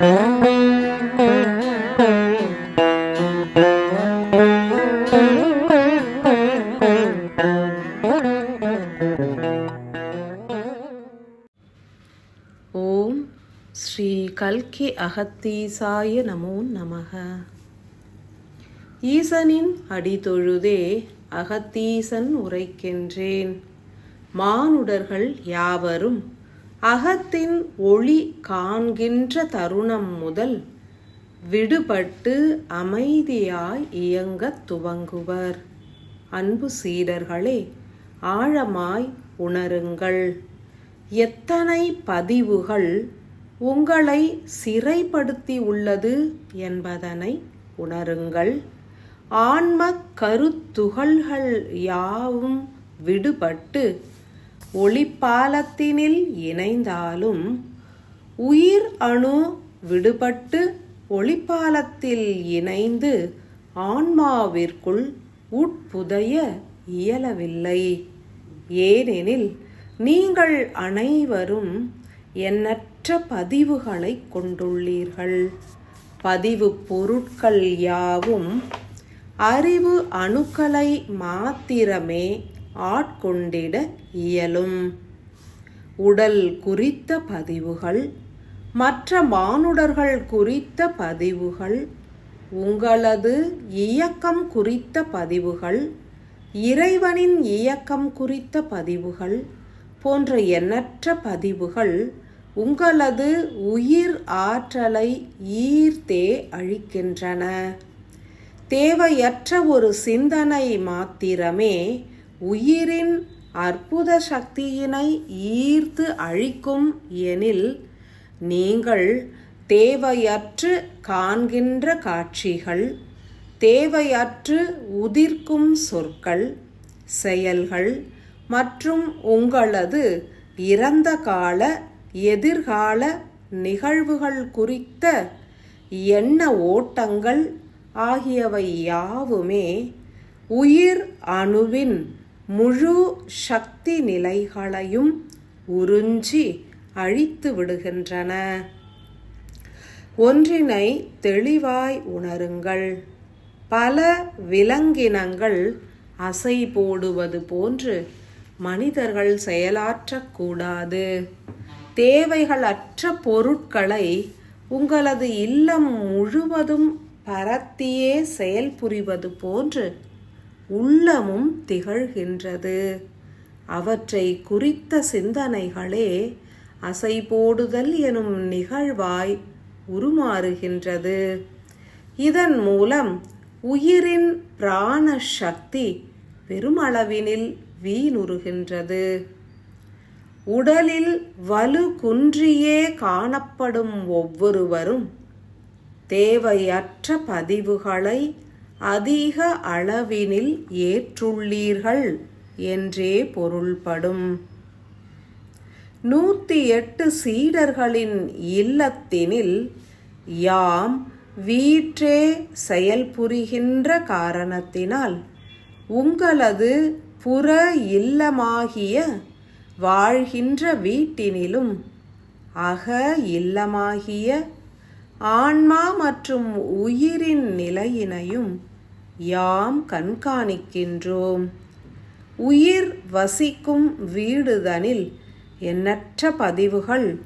ஓம் ஸ்ரீ கல்கி அகத்தீசாய நமோ நமக. ஈசனின் அடிதொழுதே அகத்தீசன் உரைக்கின்றேன். மானுடர்கள் யாவரும் அகத்தின் ஒளி காண்கின்ற தருணம் முதல் விடுபட்டு அமைதியாய் இயங்கத் துவங்குவர். அன்பு சீடர்களே, ஆழமாய் உணருங்கள். எத்தனை பதிவுகள் உங்களை சிறைப்படுத்தி உள்ளது என்பதனை உணருங்கள். ஆன்ம கருத்துகள்கள் யாவும் விடுபட்டு ஒளிப்பாலத்தினில் இணைந்தாலும் உயிர் அணு விடுபட்டு ஒளிப்பாலத்தில் இணைந்து ஆன்மாவிற்குள் உட்புதைய இயலவில்லை. ஏனெனில் நீங்கள் அனைவரும் எண்ணற்ற பதிவுகளை கொண்டுள்ளீர்கள். பதிவு பொருட்கள் யாவும் அறிவு அணுக்களை மாத்திரமே ஆட்கொண்டிட இயலும். உடல் குறித்த பதிவுகள், மற்ற மானுடர்கள் குறித்த பதிவுகள், உங்களது இயக்கம் குறித்த பதிவுகள், இறைவனின் இயக்கம் குறித்த பதிவுகள் போன்ற எண்ணற்ற பதிவுகள் உங்களது உயிர் ஆற்றலை ஈர்த்தே அழிக்கின்றன. தேவையற்ற ஒரு சிந்தனை மாத்திரமே உயிரின் அற்புத சக்தியினை ஈர்த்து அழிக்கும் எனில், நீங்கள் தேவையற்று காண்கின்ற காட்சிகள், தேவையற்று உதிர்க்கும் சொற்கள், செயல்கள் மற்றும் உங்களது இறந்த கால எதிர்கால நிகழ்வுகள் குறித்த எண்ண ஓட்டங்கள் ஆகியவை யாவுமே உயிர் அணுவின் முழு சக்தி நிலைகளையும் உறிஞ்சி அழித்து விடுகின்றன. ஒன்றினை தெளிவாய் உணருங்கள். பல விலங்கினங்கள் அசை போடுவது போன்று மனிதர்கள் செயலாற்றக்கூடாது. தேவைகளற்ற பொருட்களை உங்களது இல்லம் முழுவதும் பரத்தியே செயல்புரிவது போன்று உள்ளமும் திகழ்கின்றது. அவற்றை குறித்த சிந்தனைகளே அசை போடுதல் எனும் நிகழ்வாய் உருமாறுகின்றது. இதன் மூலம் உயிரின் பிராண சக்தி பெருமளவினில் வீணுறுகின்றது. உடலில் வலு குன்றியே காணப்படும் ஒவ்வொருவரும் தேவையற்ற பதிவுகளை அதிக அளவினில் ஏற்றுள்ளீர்கள் என்றே பொருள்படும். 108 சீடர்களின் இல்லத்தினில் யாம் வீற்றே செயல்புரிகின்ற காரணத்தினால் உங்களது புற இல்லமாகிய வாழ்கின்ற வீட்டினிலும் அக இல்லமாகிய ஆன்மா மற்றும் உயிரின் நிலையினையும் யாம் கண்காணிக்கின்றோம். உயிர் வசிக்கும் வீடுதனில் எண்ணற்ற பதிவுகள்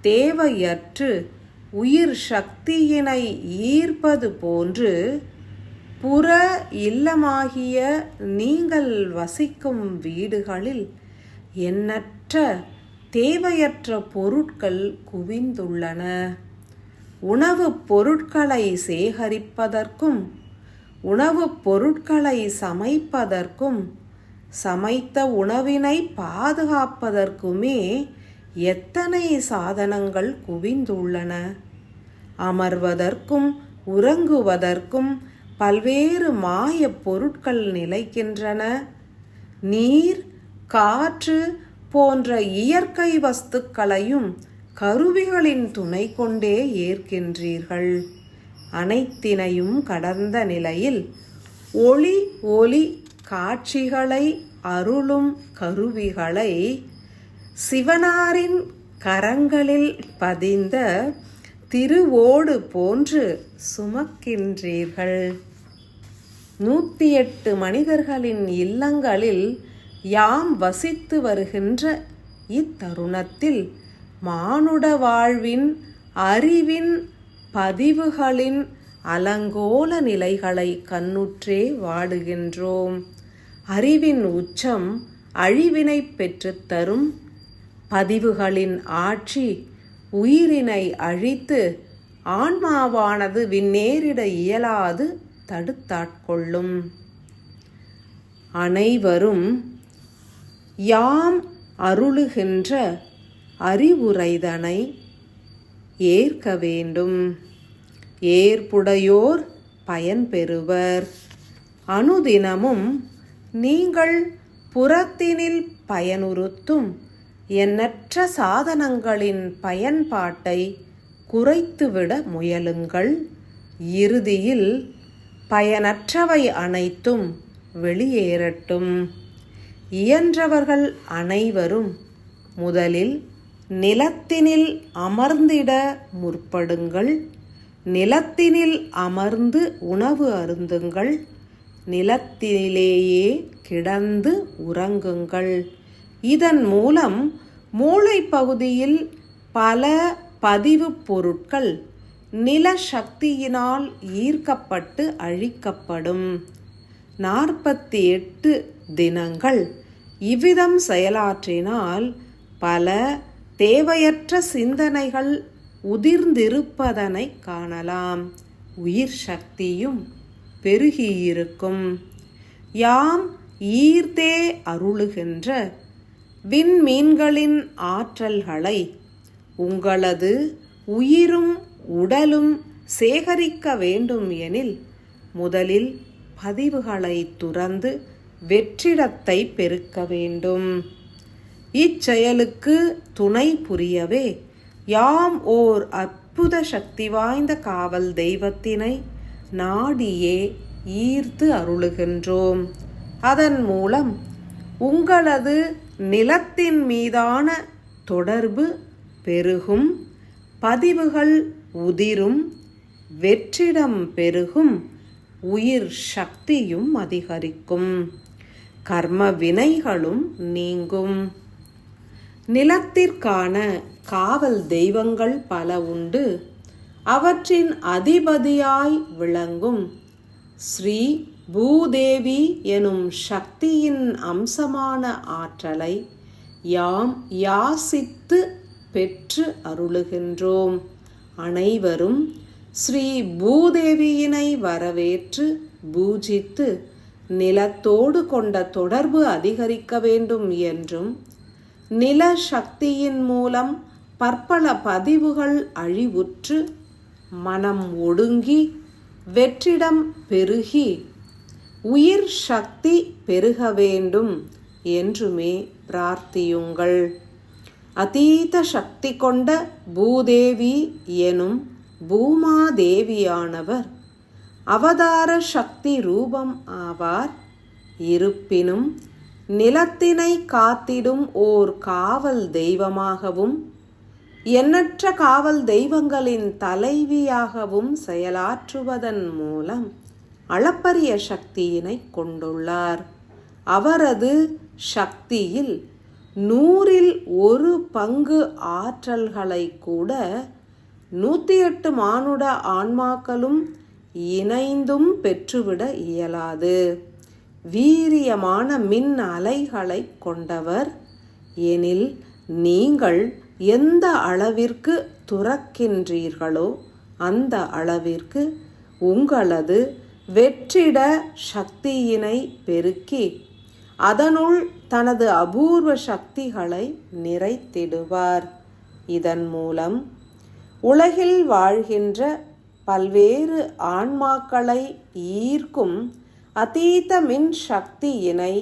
தேவையற்று உயிர் சக்தியினை ஈர்ப்பது போன்று புற இல்லமாகிய நீங்கள் வசிக்கும் வீடுகளில் எண்ணற்ற தேவையற்ற பொருட்கள் குவிந்துள்ளன. உணவுப் பொருட்களை சேகரிப்பதற்கும் உணவுப் பொருட்களை சமைப்பதற்கும் சமைத்த உணவினை பாதுகாப்பதற்குமே எத்தனை சாதனங்கள் குவிந்துள்ளன. அமர்வதற்கும் உறங்குவதற்கும் பல்வேறு மாயப் பொருட்கள் நிலைக்கின்றன. நீர், காற்று போன்ற இயற்கை வஸ்துக்களையும் கருவிகளின் துணை கொண்டே ஏற்கின்றீர்கள். அனைத்தினையும் கடந்த நிலையில் ஒளி ஒலி காட்சிகளை அருளும் கருவிகளை சிவனாரின் கரங்களில் பதிந்த திருவோடு போன்று சுமக்கின்றீர்கள். 108 மனிதர்களின் இல்லங்களில் யாம் வசித்து வருகின்ற இத்தருணத்தில் மானுட வாழ்வின் அறிவின் பதிவுகளின் அலங்கோல நிலைகளை கண்ணுற்றே வாடுகின்றோம். அறிவின் உச்சம் அழிவினை பெற்றுத்தரும் பதிவுகளின் ஆட்சி உயிரினை அழித்து ஆன்மாவானது விண்ணேறிட இயலாது தடுத்தாட்கொள்ளும். அனைவரும் யாம் அருளுகின்ற அறிவுரைதனை ஏற்க வேண்டும். ஏற்புடையோர் பயன்பெறுவர். அனுதினமும் நீங்கள் புறத்தினில் பயனுறுத்தும் எண்ணற்ற சாதனங்களின் பயன்பாட்டை குறைத்துவிட முயலுங்கள். இறுதியில் பயனற்றவை அனைத்தும் வெளியேறட்டும். இயன்றவர்கள் அனைவரும் முதலில் நிலத்தினில் அமர்ந்திட முற்படுங்கள். நிலத்தினில் அமர்ந்து உணவு அருந்துங்கள். நிலத்திலேயே கிடந்து உறங்குங்கள். இதன் மூலம் மூளை பகுதியில் பல பதிவு பொருட்கள் நில சக்தியினால் ஈர்க்கப்பட்டு அழிக்கப்படும். 48 தினங்கள் இவ்விதம் செயலாற்றினால் பல தேவையற்ற சிந்தனைகள் உதிர்ந்திருப்பதனை காணலாம். உயிர் சக்தியும் பெருகியிருக்கும். யாம் ஈர்த்தே அருளுகின்ற விண்மீன்களின் ஆற்றல்களை உங்களது உயிரும் உடலும் சேகரிக்க வேண்டும் எனில் முதலில் பதிவுகளை துறந்து வெற்றிடத்தை பெருக்க வேண்டும். இச்செயலுக்கு துணை புரியவே யாம் ஓர் அற்புத சக்தி வாய்ந்த காவல் தெய்வத்தினை நாடியே ஈர்த்து அருளுகின்றோம். அதன் மூலம் உங்களது நிலத்தின் மீதான தொடர்பு பெருகும், பதிவுகள் உதிரும், வெற்றிடம் பெருகும், உயிர் சக்தியும் அதிகரிக்கும், கர்ம வினைகளும் நீங்கும். நிலத்திற்கான காவல் தெய்வங்கள் பல உண்டு. அவற்றின் அதிபதியாய் விளங்கும் ஸ்ரீ பூதேவி எனும் சக்தியின் அம்சமான ஆற்றலை யாம் யாசித்து பெற்று அருளுகின்றோம். அனைவரும் ஸ்ரீ பூதேவியினை வரவேற்று பூஜித்து நிலத்தோடு கொண்ட தொடர்பு அதிகரிக்க வேண்டும் என்றும், நில சக்தியின் மூலம் பற்பல பதிவுகள் அழிவுற்று மனம் ஒடுங்கி வெற்றிடம் பெருகி உயிர் சக்தி பெருக வேண்டும் என்றுமே பிரார்த்தியுங்கள். அதீத சக்தி கொண்ட பூதேவி எனும் பூமாதேவியானவர் அவதார சக்தி ரூபம் ஆவார். இருப்பினும் நிலத்தினை காத்திடும் ஓர் காவல் தெய்வமாகவும் எண்ணற்ற காவல் தெய்வங்களின் தலைவியாகவும் செயலாற்றுவதன் மூலம் அளப்பரிய சக்தியினை கொண்டுள்ளார். அவரது சக்தியில் 100ல் 1 பங்கு ஆற்றல்களை கூட 108 மானுட ஆன்மாக்களும் இணைந்தும் பெற்றுவிட இயலாது. வீரியமான மின் அலைகளை கொண்டவர். எனில் நீங்கள் எந்த அளவிற்கு துறக்கின்றீர்களோ அந்த அளவிற்கு உங்களது வெற்றிட சக்தியினை பெருக்கி அதனுள் தனது அபூர்வ சக்திகளை நிறைத்திடுவார். இதன் மூலம் உலகில் வாழ்கின்ற பல்வேறு ஆன்மாக்களை ஈர்க்கும் அதீத மின் சக்தியினை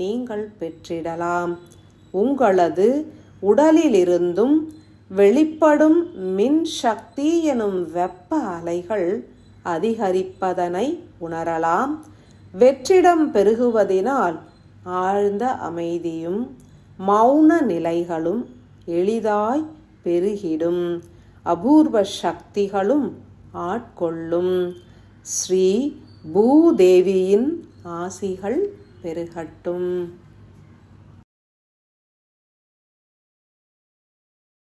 நீங்கள் பெற்றிடலாம். உங்களது உடலிலிருந்தும் வெளிப்படும் மின் சக்தி எனும் வெப்ப அலைகள் அதிகரிப்பதனை உணரலாம். வெற்றிடம் பெருகுவதினால் ஆழ்ந்த அமைதியும் மௌன நிலைகளும் எளிதாய் பெருகிடும். அபூர்வ சக்திகளும் ஆட்கொள்ளும். ஸ்ரீ பூதேவியின் ஆசிகள் பெருகட்டும்.